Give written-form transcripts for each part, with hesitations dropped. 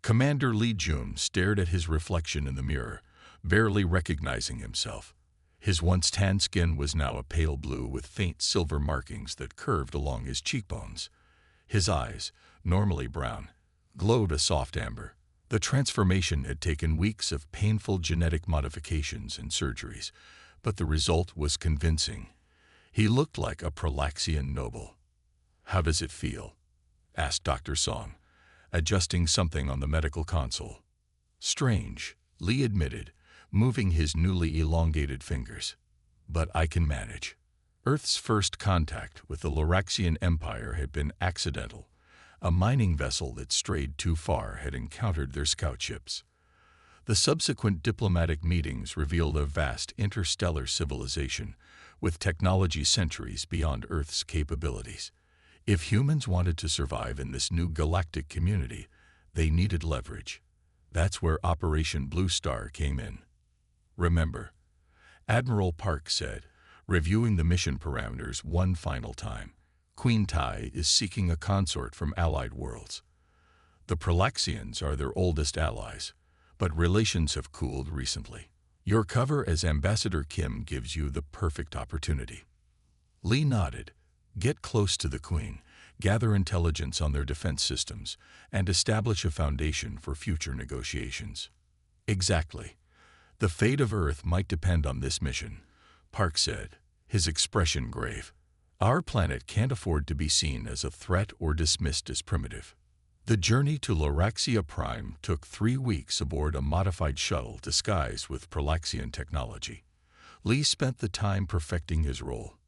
Commander Li Jun stared at his reflection in the mirror, barely recognizing himself. His once tan skin was now a pale blue with faint silver markings that curved along his cheekbones. His eyes, normally brown, glowed a soft amber. The transformation had taken weeks of painful genetic modifications and surgeries, but the result was convincing. He looked like a Prolaxian noble. "How does it feel?" asked Dr. Song, adjusting something on the medical console. "Strange," Li admitted, moving his newly elongated fingers. "But I can manage." Earth's first contact with the Loraxian Empire had been accidental. A mining vessel that strayed too far had encountered their scout ships. The subsequent diplomatic meetings revealed a vast interstellar civilization with technology centuries beyond Earth's capabilities. If humans wanted to survive in this new galactic community, they needed leverage. That's where Operation Blue Star came in. "Remember," Admiral Park said, reviewing the mission parameters one final time, "Queen Tai is seeking a consort from allied worlds. The Prolaxians are their oldest allies, but relations have cooled recently. Your cover as Ambassador Kim gives you the perfect opportunity." Li nodded. "Get close to the Queen, gather intelligence on their defense systems, and establish a foundation for future negotiations." "Exactly. The fate of Earth might depend on this mission," Park said, his expression grave. "Our planet can't afford to be seen as a threat or dismissed as primitive." The journey to Loraxia Prime took 3 weeks aboard a modified shuttle disguised with Prolaxian technology. Li spent the time perfecting his role.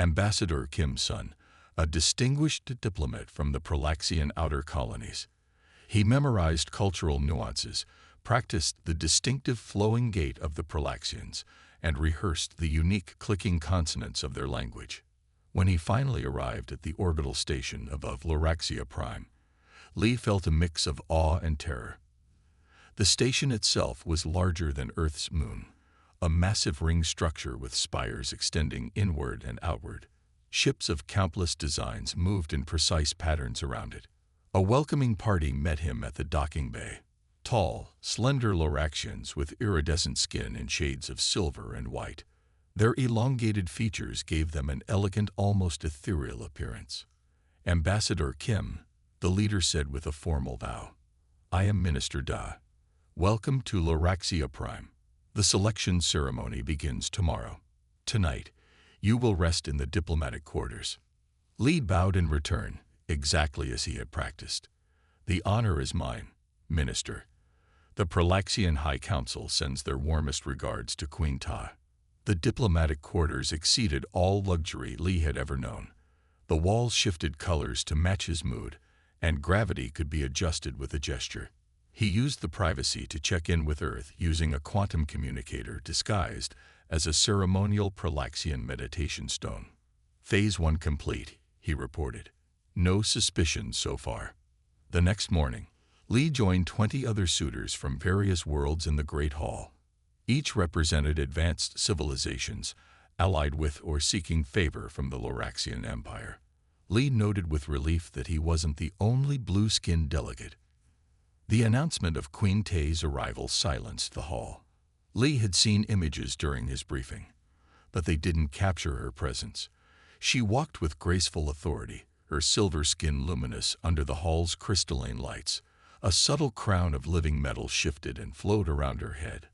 Ambassador Kim's son, a distinguished diplomat from the Prolaxian outer colonies. He memorized cultural nuances, practiced the distinctive flowing gait of the Prolaxians, and rehearsed the unique clicking consonants of their language. When he finally arrived at the orbital station above Loraxia Prime, Li felt a mix of awe and terror. The station itself was larger than Earth's moon, a massive ring structure with spires extending inward and outward. Ships of countless designs moved in precise patterns around it. A welcoming party met him at the docking bay. Tall, slender Loraxians with iridescent skin in shades of silver and white. Their elongated features gave them an elegant, almost ethereal appearance. "Ambassador Kim," the leader said with a formal bow. "I am Minister Da. Welcome to Loraxia Prime. The selection ceremony begins tomorrow. Tonight, you will rest in the diplomatic quarters." Li bowed in return, exactly as he had practiced. "The honor is mine, Minister. The Prolaxian High Council sends their warmest regards to Queen Ta." The diplomatic quarters exceeded all luxury Li had ever known. The walls shifted colors to match his mood, and gravity could be adjusted with a gesture. He used the privacy to check in with Earth using a quantum communicator disguised as a ceremonial Prolaxian meditation stone. "Phase 1 complete," he reported. "No suspicions so far." The next morning, Li joined 20 other suitors from various worlds in the Great Hall. Each represented advanced civilizations, allied with or seeking favor from the Loraxian Empire. Li noted with relief that he wasn't the only blue-skinned delegate. The announcement of Queen Tay's arrival silenced the hall. Li had seen images during his briefing, but they didn't capture her presence. She walked with graceful authority, her silver skin luminous under the hall's crystalline lights. A subtle crown of living metal shifted and flowed around her head.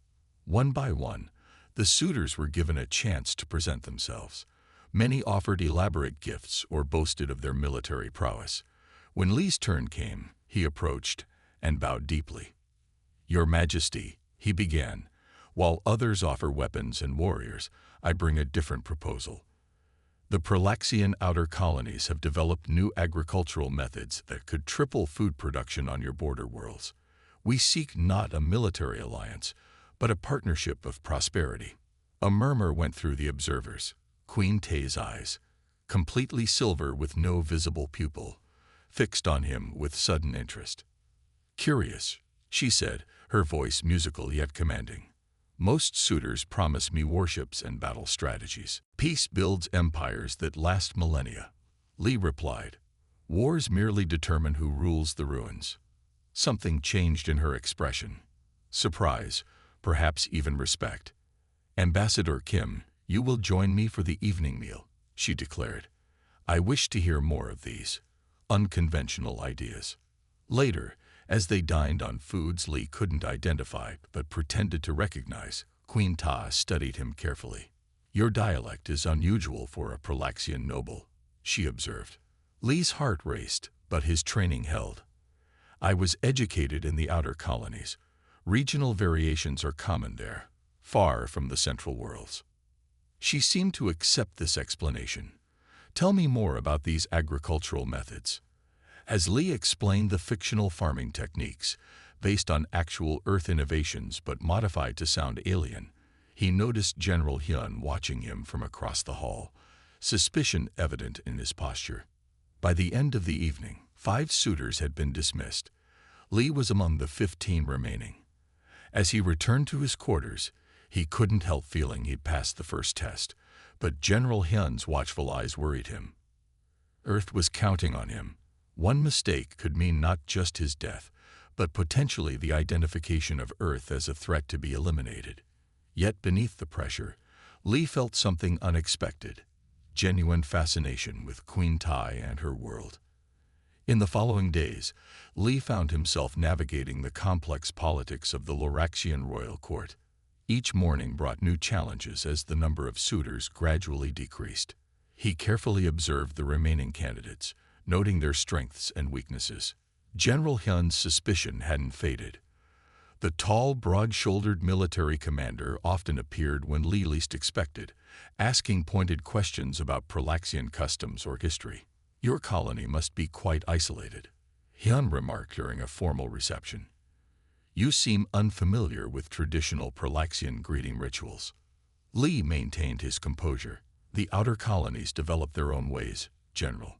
One by one, the suitors were given a chance to present themselves. Many offered elaborate gifts or boasted of their military prowess. When Li's turn came, he approached and bowed deeply. "Your Majesty," he began, "while others offer weapons and warriors, I bring a different proposal. The Prolaxian outer colonies have developed new agricultural methods that could triple food production on your border worlds. We seek not a military alliance, but a partnership of prosperity." A murmur went through the observers. Queen Tay's eyes, completely silver with no visible pupil, fixed on him with sudden interest. "Curious," she said, her voice musical yet commanding. "Most suitors promise me warships and battle strategies. Peace builds empires that last millennia." Li replied, "Wars merely determine who rules the ruins." Something changed in her expression. Surprise, perhaps even respect. "Ambassador Kim, you will join me for the evening meal," she declared. "I wish to hear more of these unconventional ideas." Later, as they dined on foods Lee couldn't identify but pretended to recognize, Queen Ta studied him carefully. "Your dialect is unusual for a Pralaxian noble," she observed. Lee's heart raced, but his training held. "I was educated in the outer colonies. Regional variations are common there, far from the central worlds." She seemed to accept this explanation. "Tell me more about these agricultural methods." As Lee explained the fictional farming techniques, based on actual Earth innovations but modified to sound alien, he noticed General Hyun watching him from across the hall, suspicion evident in his posture. By the end of the evening, 5 suitors had been dismissed. Lee was among the 15 remaining. As he returned to his quarters, he couldn't help feeling he'd passed the first test, but General Hyun's watchful eyes worried him. Earth was counting on him. One mistake could mean not just his death, but potentially the identification of Earth as a threat to be eliminated. Yet beneath the pressure, Lee felt something unexpected: genuine fascination with Queen Tai and her world. In the following days, Lee found himself navigating the complex politics of the Loraxian royal court. Each morning brought new challenges as the number of suitors gradually decreased. He carefully observed the remaining candidates, noting their strengths and weaknesses. General Hyun's suspicion hadn't faded. The tall, broad-shouldered military commander often appeared when Lee least expected, asking pointed questions about Pralaxian customs or history. "Your colony must be quite isolated," Hyun remarked during a formal reception. "You seem unfamiliar with traditional Pralaxian greeting rituals." Lee maintained his composure. "The outer colonies develop their own ways, General.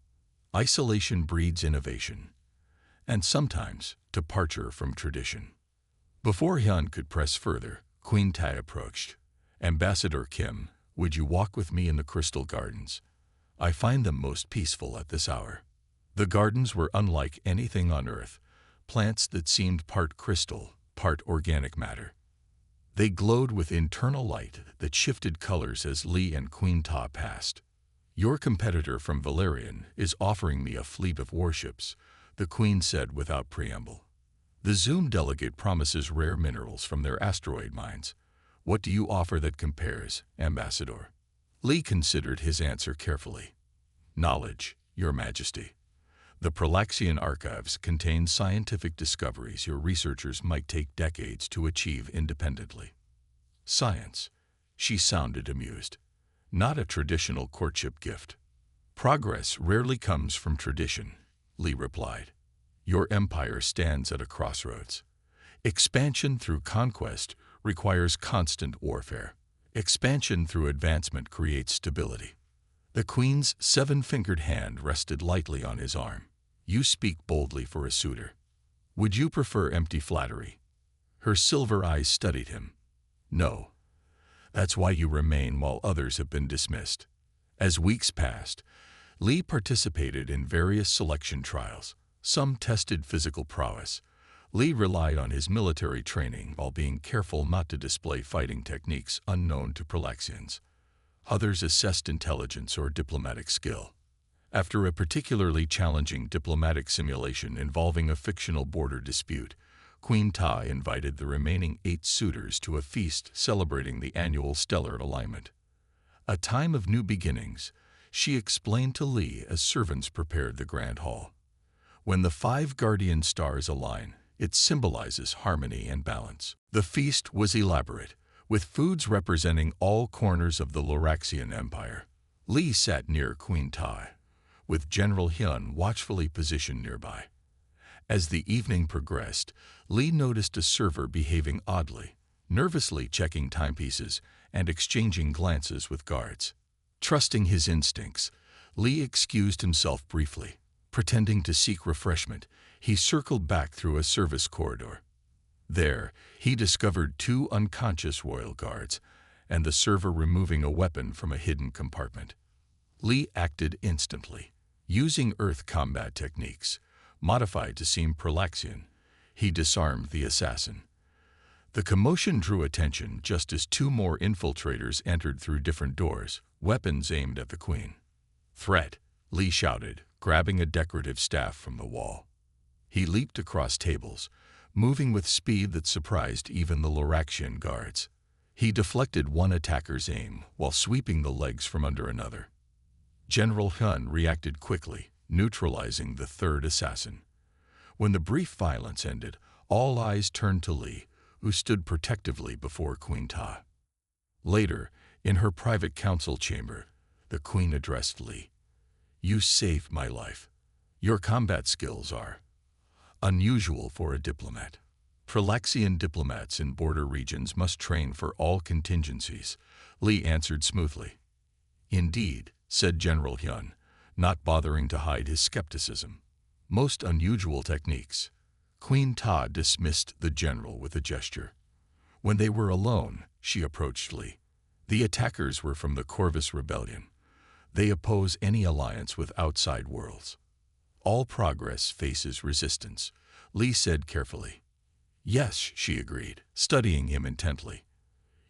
Isolation breeds innovation, and sometimes departure from tradition." Before Hyun could press further, Queen Tai approached. "Ambassador Kim, would you walk with me in the Crystal Gardens? I find them most peaceful at this hour." The gardens were unlike anything on Earth, plants that seemed part crystal, part organic matter. They glowed with internal light that shifted colors as Lee and Queen Ta passed. "Your competitor from Valerian is offering me a fleet of warships," the Queen said without preamble. "The Zoom delegate promises rare minerals from their asteroid mines. What do you offer that compares, Ambassador?" Lee considered his answer carefully. "Knowledge, Your Majesty. The Pralaxian archives contain scientific discoveries your researchers might take decades to achieve independently." "Science," she sounded amused. "Not a traditional courtship gift." "Progress rarely comes from tradition," Lee replied. "Your empire stands at a crossroads. Expansion through conquest requires constant warfare. Expansion through advancement creates stability." The Queen's 7-fingered hand rested lightly on his arm. "You speak boldly for a suitor. Would you prefer empty flattery?" Her silver eyes studied him. "No. That's why you remain while others have been dismissed." As weeks passed, Lee participated in various selection trials. Some tested physical prowess. Lee relied on his military training while being careful not to display fighting techniques unknown to Pralaxians. Others assessed intelligence or diplomatic skill. After a particularly challenging diplomatic simulation involving a fictional border dispute, Queen Ta invited the remaining 8 suitors to a feast celebrating the annual stellar alignment. "A time of new beginnings," she explained to Lee as servants prepared the grand hall. "When the 5 guardian stars align, it symbolizes harmony and balance." The feast was elaborate, with foods representing all corners of the Loraxian Empire. Lee sat near Queen Ta, with General Hyun watchfully positioned nearby. As the evening progressed, Lee noticed a server behaving oddly, nervously checking timepieces and exchanging glances with guards. Trusting his instincts, Lee excused himself briefly. Pretending to seek refreshment, he circled back through a service corridor. There, he discovered 2 unconscious royal guards and the server removing a weapon from a hidden compartment. Lee acted instantly. Using Earth combat techniques, modified to seem Pralaxian, He disarmed the assassin. The commotion drew attention just as two more infiltrators entered through different doors, weapons aimed at the Queen. "Threat," Lee shouted, grabbing a decorative staff from the wall. He leaped across tables, moving with speed that surprised even the Loraxian guards. He deflected one attacker's aim while sweeping the legs from under another. General Hun reacted quickly, neutralizing the third assassin. When the brief violence ended, all eyes turned to Lee, who stood protectively before Queen Ta. Later, in her private council chamber, the Queen addressed Lee. "You saved my life. Your combat skills are unusual for a diplomat. Prelaxian diplomats in border regions must train for all contingencies," Lee answered smoothly. "Indeed," said General Hyun, not bothering to hide his skepticism. "Most unusual techniques." Queen Ta dismissed the general with a gesture. When they were alone, she approached Lee. "The attackers were from the Corvus Rebellion. They oppose any alliance with outside worlds. All progress faces resistance," Lee said carefully. "Yes," she agreed, studying him intently.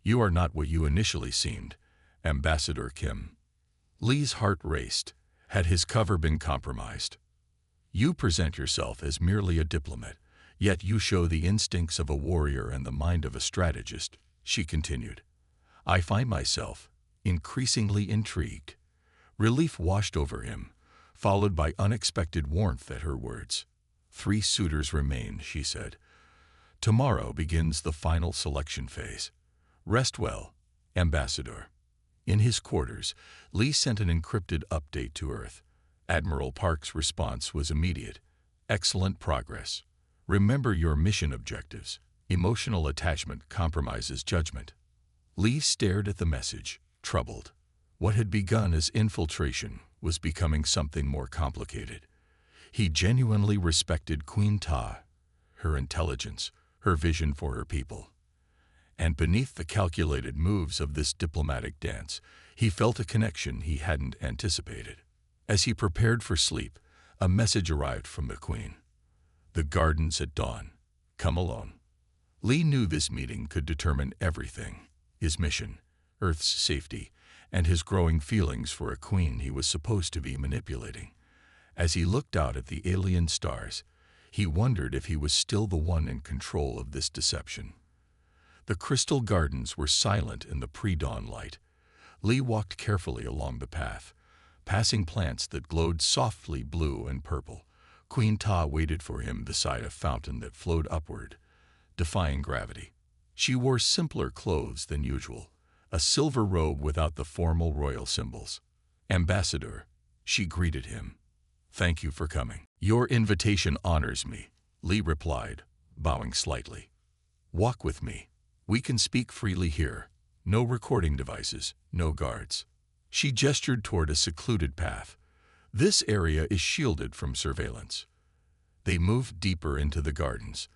"You are not what you initially seemed, Ambassador Kim." Lee's heart raced. Had his cover been compromised? "You present yourself as merely a diplomat, yet you show the instincts of a warrior and the mind of a strategist," she continued. "I find myself increasingly intrigued." Relief washed over him, followed by unexpected warmth at her words. "3 suitors remain," she said. "Tomorrow begins the final selection phase. Rest well, Ambassador." In his quarters, Lee sent an encrypted update to Earth. Admiral Park's response was immediate. "Excellent progress. Remember your mission objectives. Emotional attachment compromises judgment." Lee stared at the message, troubled. What had begun as infiltration was becoming something more complicated. He genuinely respected Queen Ta, her intelligence, her vision for her people. And beneath the calculated moves of this diplomatic dance, he felt a connection he hadn't anticipated. As he prepared for sleep, a message arrived from the Queen. "The gardens at dawn. Come alone." Lee knew this meeting could determine everything: his mission, Earth's safety, and his growing feelings for a queen he was supposed to be manipulating. As he looked out at the alien stars, he wondered if he was still the one in control of this deception. The crystal gardens were silent in the pre-dawn light. Lee walked carefully along the path, passing plants that glowed softly blue and purple. Queen Ta waited for him beside a fountain that flowed upward, defying gravity. She wore simpler clothes than usual, a silver robe without the formal royal symbols. "Ambassador," she greeted him. "Thank you for coming." "Your invitation honors me," Lee replied, bowing slightly. "Walk with me. We can speak freely here. No recording devices, no guards." She gestured toward a secluded path. "This area is shielded from surveillance." They moved deeper into the gardens.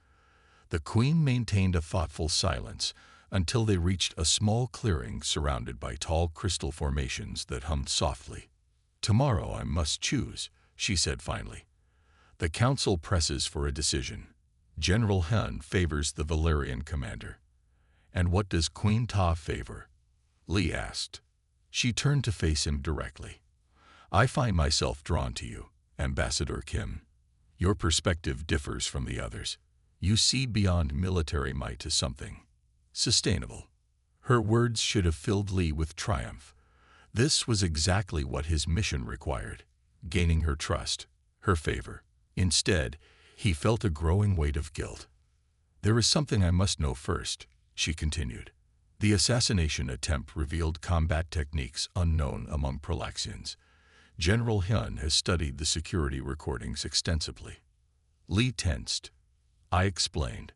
The Queen maintained a thoughtful silence until they reached a small clearing surrounded by tall crystal formations that hummed softly. "Tomorrow I must choose," she said finally. "The council presses for a decision. General Hun favors the Valerian commander." "And what does Queen Ta favor?" Lee asked. She turned to face him directly. "I find myself drawn to you, Ambassador Kim. Your perspective differs from the others. You see beyond military might to something sustainable." Her words should have filled Lee with triumph. This was exactly what his mission required: gaining her trust, her favor. Instead, he felt a growing weight of guilt. "There is something I must know first," she continued. "The assassination attempt revealed combat techniques unknown among Prelaxians. General Hyun has studied the security recordings extensively." Lee tensed. "I explained."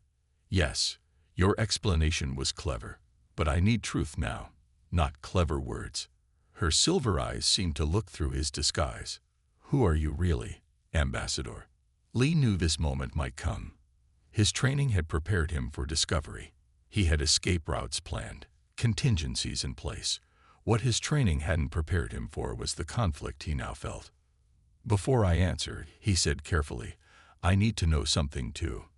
"Yes, your explanation was clever, but I need truth now, not clever words." Her silver eyes seemed to look through his disguise. "Who are you really, Ambassador?" Lee knew this moment might come. His training had prepared him for discovery. He had escape routes planned, contingencies in place. What his training hadn't prepared him for was the conflict he now felt. "Before I answer," he said carefully, "I need to know something too.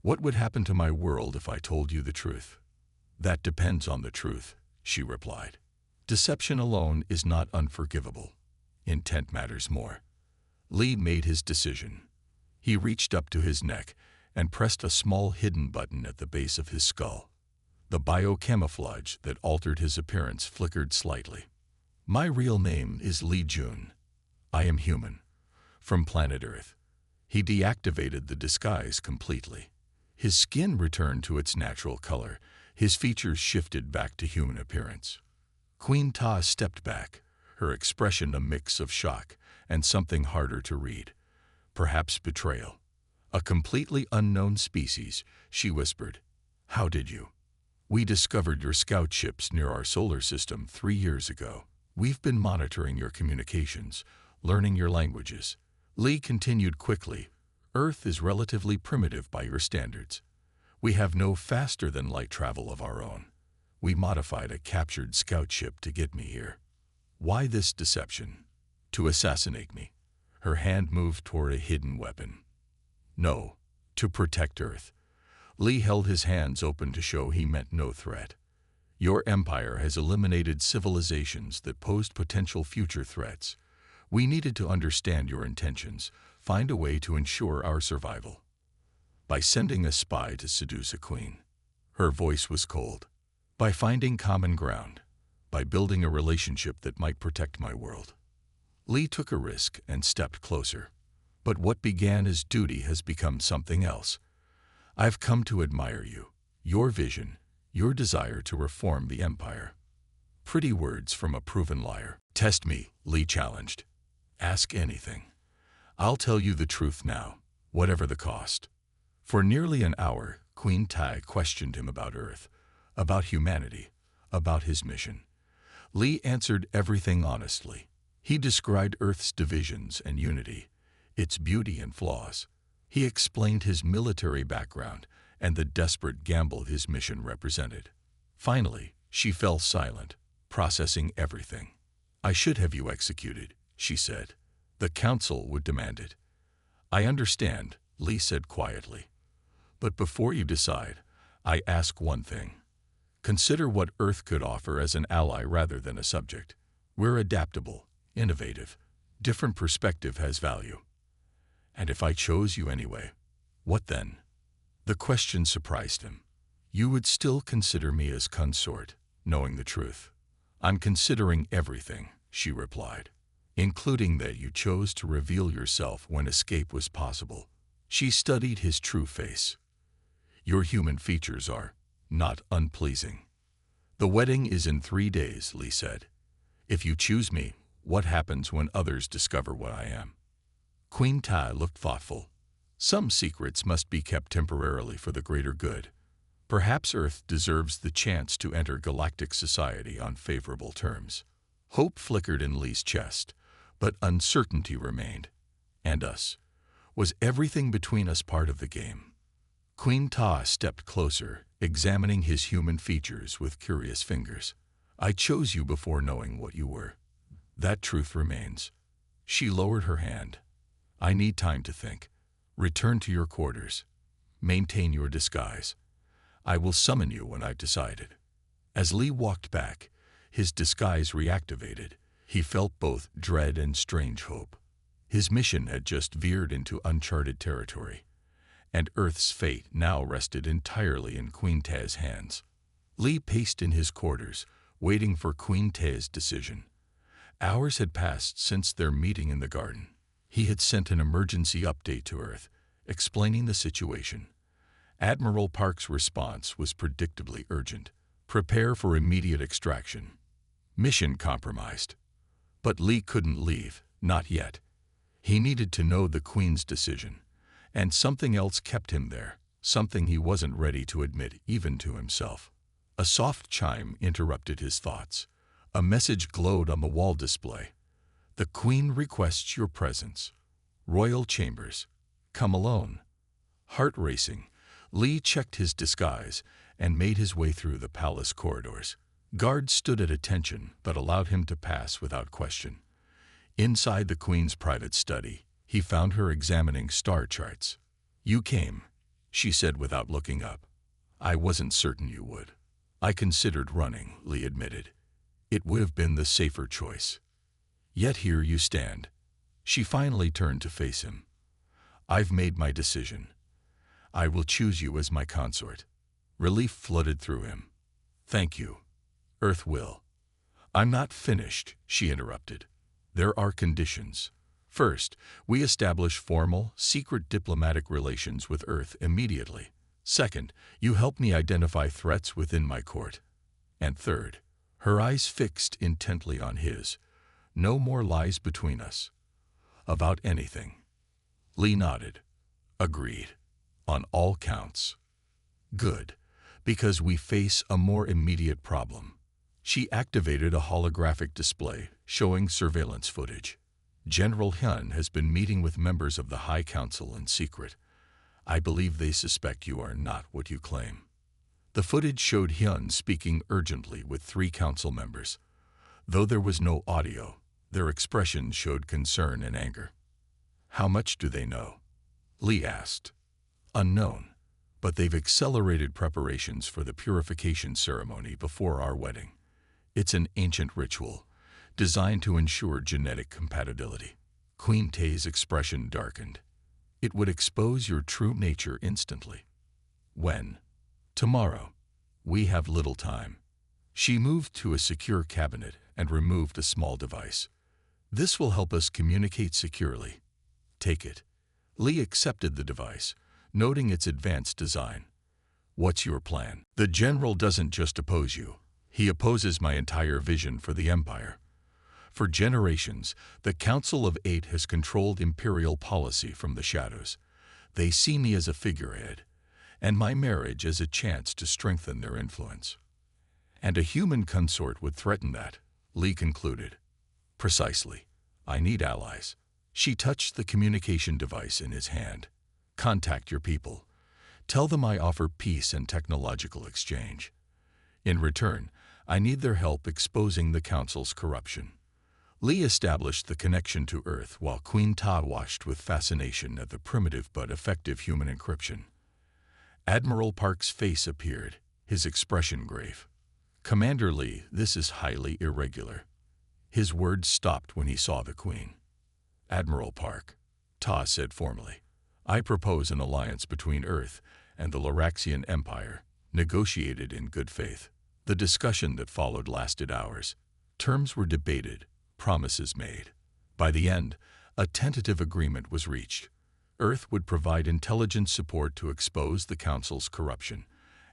What would happen to my world if I told you the truth? That depends on the truth, she replied. Deception alone is not unforgivable. Intent matters more. Lee made his decision. He reached up to his neck and pressed a small hidden button at the base of his skull. The biocamouflage that altered his appearance flickered slightly. My real name is Lee Jun. I am human. From planet Earth. He deactivated the disguise completely. His skin returned to its natural color. His features shifted back to human appearance. Queen Ta stepped back, her expression a mix of shock and something harder to read. Perhaps betrayal. A completely unknown species, she whispered. How did you? We discovered your scout ships near our solar system 3 years ago. We've been monitoring your communications, learning your languages. Lee continued quickly. Earth is relatively primitive by your standards. We have no faster-than-light travel of our own. We modified a captured scout ship to get me here. Why this deception? To assassinate me. Her hand moved toward a hidden weapon. No, to protect Earth. Lee held his hands open to show he meant no threat. Your empire has eliminated civilizations that posed potential future threats. We needed to understand your intentions, find a way to ensure our survival. By sending a spy to seduce a queen. Her voice was cold. By finding common ground. By building a relationship that might protect my world. Lee took a risk and stepped closer. But what began as duty has become something else. I've come to admire you, your vision, your desire to reform the empire. Pretty words from a proven liar. Test me, Lee challenged. Ask anything. I'll tell you the truth now, whatever the cost. For nearly an hour, Queen Tai questioned him about Earth, about humanity, about his mission. Lee answered everything honestly. He described Earth's divisions and unity, its beauty and flaws. He explained his military background and the desperate gamble his mission represented. Finally, she fell silent, processing everything. I should have you executed, she said. The council would demand it. I understand, Lee said quietly. But before you decide, I ask one thing. Consider what Earth could offer as an ally rather than a subject. We're adaptable, innovative. Different perspective has value. And if I chose you anyway, what then? The question surprised him. You would still consider me as consort, knowing the truth. I'm considering everything, she replied, including that you chose to reveal yourself when escape was possible. She studied his true face. Your human features are not unpleasing. The wedding is in 3 days, Lee said. If you choose me, what happens when others discover what I am? Queen Tai looked thoughtful. Some secrets must be kept temporarily for the greater good. Perhaps Earth deserves the chance to enter galactic society on favorable terms. Hope flickered in Lee's chest, but uncertainty remained. And us? Was everything between us part of the game? Queen Ta stepped closer, examining his human features with curious fingers. I chose you before knowing what you were. That truth remains. She lowered her hand. I need time to think. Return to your quarters. Maintain your disguise. I will summon you when I've decided. As Lee walked back, his disguise reactivated. He felt both dread and strange hope. His mission had just veered into uncharted territory, and Earth's fate now rested entirely in Queen Ta's hands. Lee paced in his quarters, waiting for Queen Ta's decision. Hours had passed since their meeting in the garden. He had sent an emergency update to Earth, explaining the situation. Admiral Park's response was predictably urgent. Prepare for immediate extraction. Mission compromised. But Lee couldn't leave, not yet. He needed to know the Queen's decision. And something else kept him there, something he wasn't ready to admit even to himself. A soft chime interrupted his thoughts. A message glowed on the wall display. The Queen requests your presence. Royal Chambers. Come alone. Heart racing, Lee checked his disguise and made his way through the palace corridors. Guards stood at attention but allowed him to pass without question. Inside the Queen's private study, he found her examining star charts. You came, she said without looking up. I wasn't certain you would. I considered running, Lee admitted. It would have been the safer choice. Yet here you stand. She finally turned to face him. I've made my decision. I will choose you as my consort. Relief flooded through him. Thank you. Earth will. I'm not finished, she interrupted. There are conditions. First, we establish formal, secret diplomatic relations with Earth immediately. Second, you help me identify threats within my court. And third, her eyes fixed intently on his, no more lies between us. About anything. Lee nodded. Agreed. On all counts. Good, because we face a more immediate problem. She activated a holographic display showing surveillance footage. General Hyun has been meeting with members of the High Council in secret. I believe they suspect you are not what you claim. The footage showed Hyun speaking urgently with 3 council members. Though there was no audio, their expressions showed concern and anger. How much do they know? Lee asked. Unknown, but they've accelerated preparations for the purification ceremony before our wedding. It's an ancient ritual, designed to ensure genetic compatibility. Queen Tae's expression darkened. It would expose your true nature instantly. When? Tomorrow. We have little time. She moved to a secure cabinet and removed a small device. This will help us communicate securely. Take it. Lee accepted the device, noting its advanced design. What's your plan? The general doesn't just oppose you. He opposes my entire vision for the empire. For generations, the Council of Eight has controlled imperial policy from the shadows. They see me as a figurehead, and my marriage as a chance to strengthen their influence. And a human consort would threaten that, Lee concluded. Precisely. I need allies. She touched the communication device in his hand. Contact your people. Tell them I offer peace and technological exchange. In return, I need their help exposing the Council's corruption. Lee established the connection to Earth while Queen Ta watched with fascination at the primitive but effective human encryption. Admiral Park's face appeared, his expression grave. Commander Lee, this is highly irregular. His words stopped when he saw the Queen. Admiral Park, Ta said formally, I propose an alliance between Earth and the Loraxian Empire, negotiated in good faith. The discussion that followed lasted hours. Terms were debated, promises made. By the end, a tentative agreement was reached. Earth would provide intelligence support to expose the Council's corruption,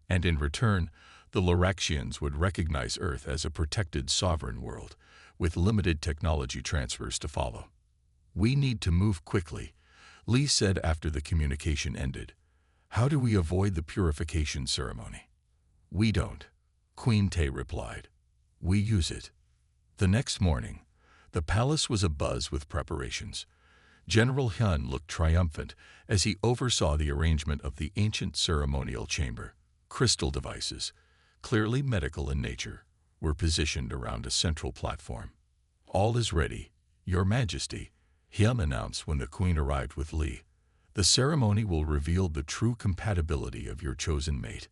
and in return, the Loraxians would recognize Earth as a protected sovereign world, with limited technology transfers to follow. We need to move quickly, Lee said after the communication ended. How do we avoid the purification ceremony? We don't, Queen Tae replied. We use it. The next morning, the palace was abuzz with preparations. General Hyun looked triumphant as he oversaw the arrangement of the ancient ceremonial chamber. Crystal devices, clearly medical in nature, were positioned around a central platform. All is ready, Your Majesty, Hyun announced when the Queen arrived with Lee. The ceremony will reveal the true compatibility of your chosen mate.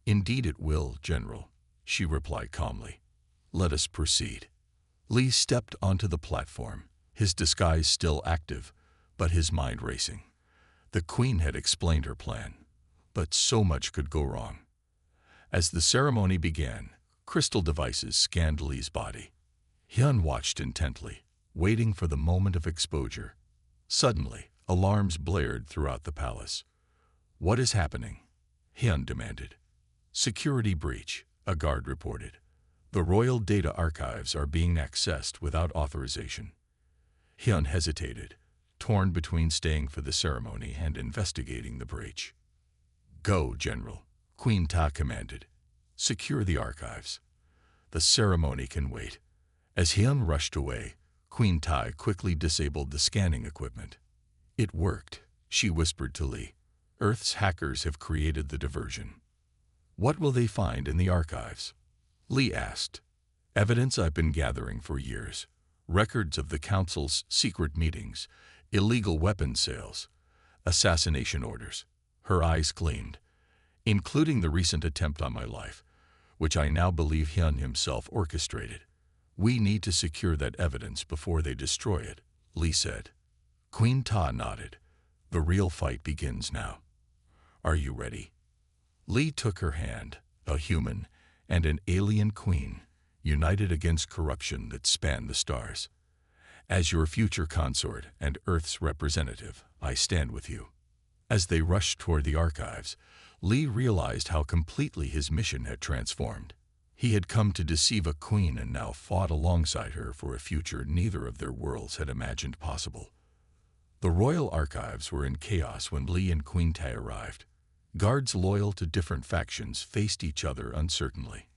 Indeed it will, General, she replied calmly. Let us proceed. Lee stepped onto the platform, his disguise still active, but his mind racing. The Queen had explained her plan, but so much could go wrong. As the ceremony began, crystal devices scanned Lee's body. Hyun watched intently, waiting for the moment of exposure. Suddenly, alarms blared throughout the palace. What is happening? Hyun demanded. Security breach, a guard reported. The royal data archives are being accessed without authorization. Hyun hesitated, torn between staying for the ceremony and investigating the breach. Go, General, Queen Ta commanded. Secure the archives. The ceremony can wait. As Hyun rushed away, Queen Ta quickly disabled the scanning equipment. It worked, she whispered to Lee. Earth's hackers have created the diversion. What will they find in the archives? Lee asked. Evidence I've been gathering for years. Records of the Council's secret meetings, illegal weapon sales, assassination orders. Her eyes gleamed. "Including the recent attempt on my life, which I now believe Hyun himself orchestrated. We need to secure that evidence before they destroy it," Lee said. Queen Ta nodded. "The real fight begins now. Are you ready?" Lee took her hand, a human and an alien queen, united against corruption that spanned the stars. "As your future consort and Earth's representative, I stand with you." As they rushed toward the archives, Lee realized how completely his mission had transformed. He had come to deceive a queen and now fought alongside her for a future neither of their worlds had imagined possible. The royal archives were in chaos when Lee and Queen Tai arrived. Guards loyal to different factions faced each other uncertainly.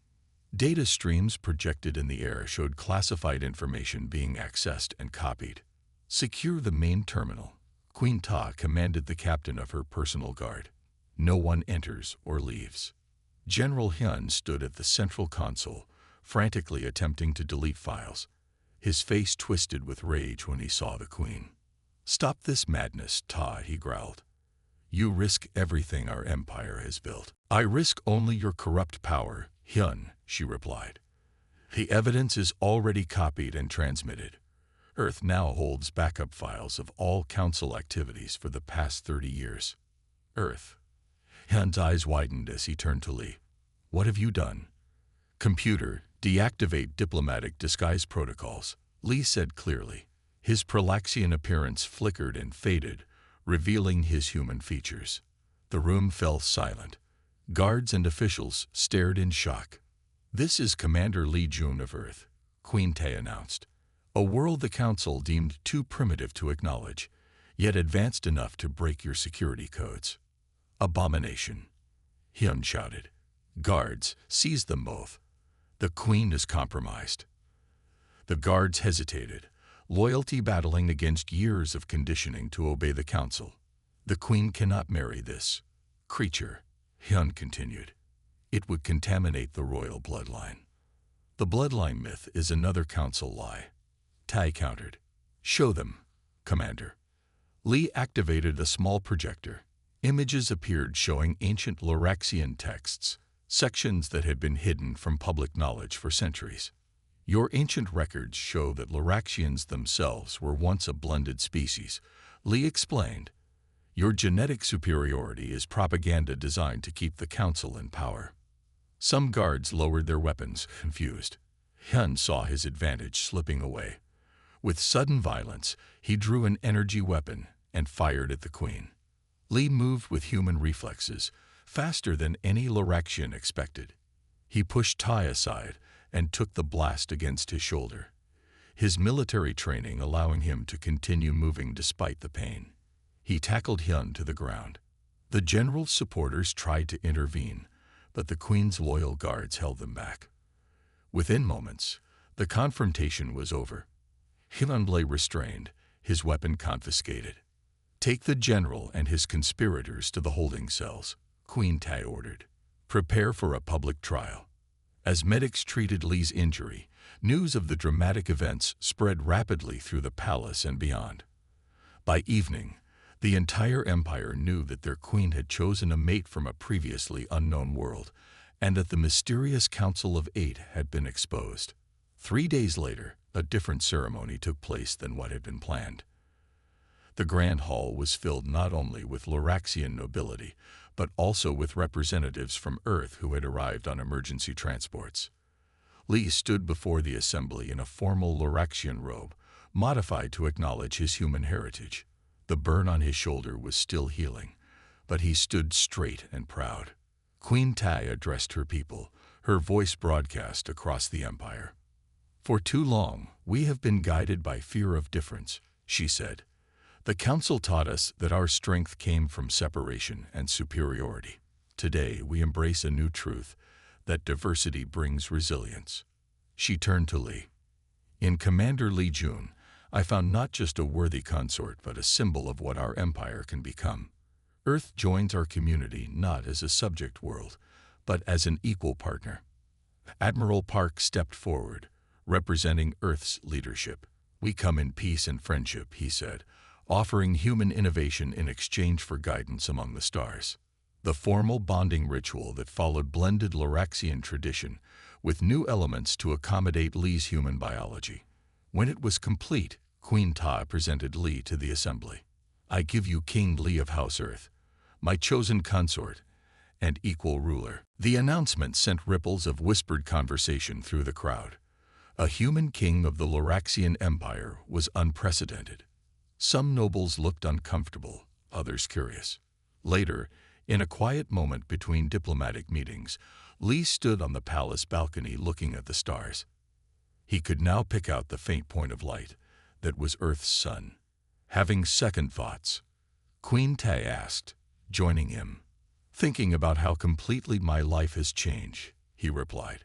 Data streams projected in the air showed classified information being accessed and copied. "Secure the main terminal," Queen Ta commanded the captain of her personal guard. "No one enters or leaves." General Hyun stood at the central console, frantically attempting to delete files. His face twisted with rage when he saw the queen. "Stop this madness, Ta," he growled. "You risk everything our empire has built." "I risk only your corrupt power, Hyun," she replied. "The evidence is already copied and transmitted. Earth now holds backup files of all council activities for the past 30 years. Earth. Hyun's eyes widened as he turned to Lee. "What have you done?" "Computer, deactivate diplomatic disguise protocols," Lee said clearly. His Pralaxian appearance flickered and faded, revealing his human features. The room fell silent. Guards and officials stared in shock. "This is Commander Lee Jun of Earth," Queen Tai announced. "A world the Council deemed too primitive to acknowledge, yet advanced enough to break your security codes." "Abomination," Hyun shouted. "Guards, seize them both. The Queen is compromised." The guards hesitated, loyalty battling against years of conditioning to obey the Council. "The Queen cannot marry this creature," Hyun continued. "It would contaminate the royal bloodline." "The bloodline myth is another Council lie," Tai countered. "Show them, Commander." Lee activated a small projector. Images appeared showing ancient Loraxian texts, sections that had been hidden from public knowledge for centuries. "Your ancient records show that Loraxians themselves were once a blended species," Lee explained. "Your genetic superiority is propaganda designed to keep the Council in power." Some guards lowered their weapons, confused. Hyun saw his advantage slipping away. With sudden violence, he drew an energy weapon and fired at the Queen. Lee moved with human reflexes, faster than any Loraxian expected. He pushed Tai aside and took the blast against his shoulder, his military training allowing him to continue moving despite the pain. He tackled Hyun to the ground. The general's supporters tried to intervene, but the Queen's loyal guards held them back. Within moments, the confrontation was over. Hyun lay restrained, his weapon confiscated. "Take the general and his conspirators to the holding cells," Queen Tai ordered. "Prepare for a public trial." As medics treated Lee's injury, news of the dramatic events spread rapidly through the palace and beyond. By evening, the entire empire knew that their queen had chosen a mate from a previously unknown world, and that the mysterious Council of Eight had been exposed. 3 days later, a different ceremony took place than what had been planned. The Grand Hall was filled not only with Loraxian nobility, but also with representatives from Earth who had arrived on emergency transports. Lee stood before the assembly in a formal Loraxian robe, modified to acknowledge his human heritage. The burn on his shoulder was still healing, but he stood straight and proud. Queen Tai addressed her people, her voice broadcast across the empire. "For too long, we have been guided by fear of difference," she said. "The Council taught us that our strength came from separation and superiority. Today, we embrace a new truth, that diversity brings resilience." She turned to Lee. "In Commander Lee Jun, I found not just a worthy consort, but a symbol of what our empire can become. Earth joins our community not as a subject world, but as an equal partner." Admiral Park stepped forward, representing Earth's leadership. "We come in peace and friendship," he said, offering human innovation in exchange for guidance among the stars. The formal bonding ritual that followed blended Loraxian tradition with new elements to accommodate Li's human biology. When it was complete, Queen Ta presented Li to the assembly. "I give you King Li of House Earth, my chosen consort and equal ruler." The announcement sent ripples of whispered conversation through the crowd. A human king of the Loraxian Empire was unprecedented. Some nobles looked uncomfortable, others curious. Later, in a quiet moment between diplomatic meetings, Li stood on the palace balcony looking at the stars. He could now pick out the faint point of light that was Earth's sun. Having second thoughts, Queen Ta asked, joining him. "Thinking about how completely my life has changed," he replied.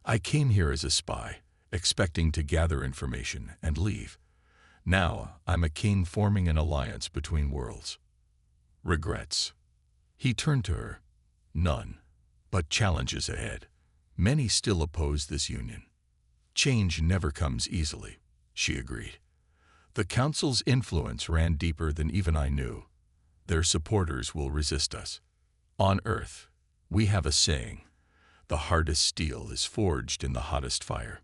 "I came here as a spy, expecting to gather information and leave. Now I'm a king forming an alliance between worlds. Regrets?" He turned to her. "None, but challenges ahead. Many still oppose this union." "Change never comes easily," she agreed. "The Council's influence ran deeper than even I knew. Their supporters will resist us. On Earth, we have a saying, 'The hardest steel is forged in the hottest fire.'"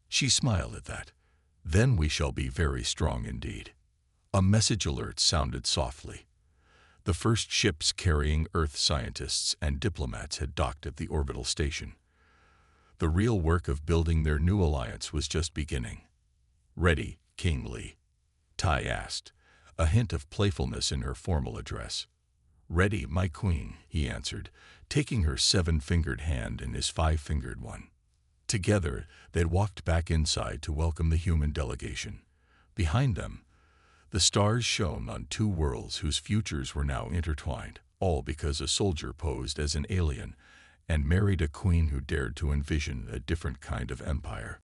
She smiled at that. "Then we shall be very strong indeed." A message alert sounded softly. The first ships carrying Earth scientists and diplomats had docked at the orbital station. The real work of building their new alliance was just beginning. "Ready, King Li?" Tai asked, a hint of playfulness in her formal address. "Ready, my queen," he answered, taking her 7-fingered hand in his 5-fingered one. Together, they walked back inside to welcome the human delegation. Behind them, the stars shone on 2 worlds whose futures were now intertwined, all because a soldier posed as an alien and married a queen who dared to envision a different kind of empire.